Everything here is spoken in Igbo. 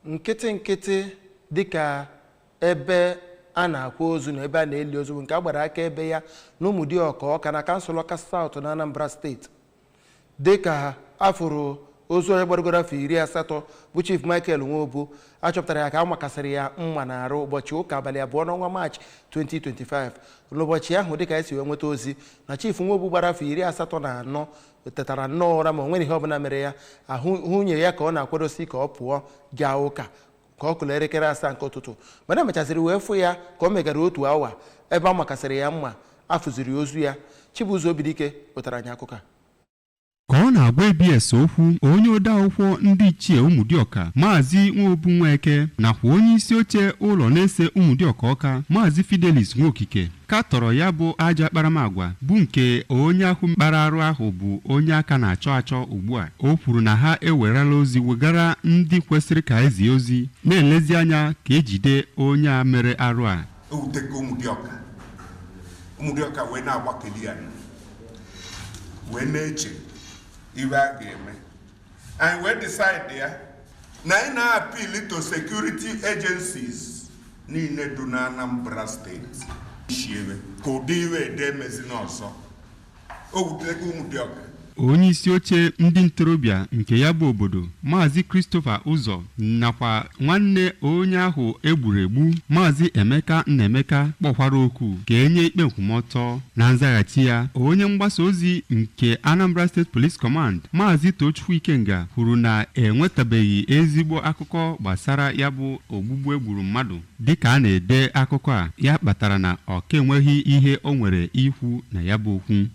nkịtị dịka ebe a na-akwa ozu na ebe a na-eli ozu nke a gbara aka ebe ya na Ụmụdịọka Ọka na kansụl Ọka South na Anambra steeti dịka afụrụ ozu onye gbadogoro afọ 80 bụ Chief Michael Nwobu achọpụtara ya ka a makasịrị ya mma n'arụ ụbọchị ụka abalị 2 n'ọnwa Maachị 2025. n'ụbọchị ahụ dịka esi wee nweta ozi na Chief Nwobu gbara afọ 84 tetara nnọọ ụra ma o nwere ihe ọbụla mere ya nwunye ya ka ọ na-akwadosi ka ọ pụọ gaa ụka ka ọ kụrụ elekere 7 nke ụtụtụ mana emechaziri wee fụ ya ka o megara otu awa ebe a makasịrị ya mma afụziri ozu ya. Chibuzo Obidike wetara anyị akụkọ. Ka ọ na-agwa ABS okwu, onye odeakwụkwọ ndị ichie Ụmụdịọka Maazị Nwobu Nweke nakwa onye isi oche ụlọ na-ese Ụmụdịọka Ọka Maazị Fidelis Nwokike katọrọ ya bụ ajọ akparamagwa bụ nke onye ahụ mkpara arụ ahụ bụ onye aka na-achọ achọ ugbu a. O kwuru na ha ewerela ozi wegara ndị kwesịrị ka ezi ozi na-elezi anya ka ejide onye a mere arụ a. Ụmụdịọka wee na-agbakeli ya wee na-eche iwe a ga-eme anyị wee decide ya na anyị na-appeal to security agencies niile dị na Anambra steeti ishiebe ka ụdị iwe ede emezi n'ọzọ. O wutere Ụmụdịọka. Onye isi oche ndị ntorobịa nke ya bụ obodo Maazị Christopher Ụzọ nakwa nwanne onye ahụ egburu egbu Maazị Emeka Nnaemeka kpọkwara okwu ka enye ikpe nkwụmọtọ. Na nzaghachi ya, onye mgbasa ozi nke Anambra State Police Command Maazị Tochukwu Ikenga kwuru na enwetabeghị ezigbo akụkọ gbasara ya bụ ogbugbu egburu mmadụ. Dịka a na-ede akụkọ a, ya kpatara na ọ ka enweghị ihe o nwere ikwu na ya bụ okwu.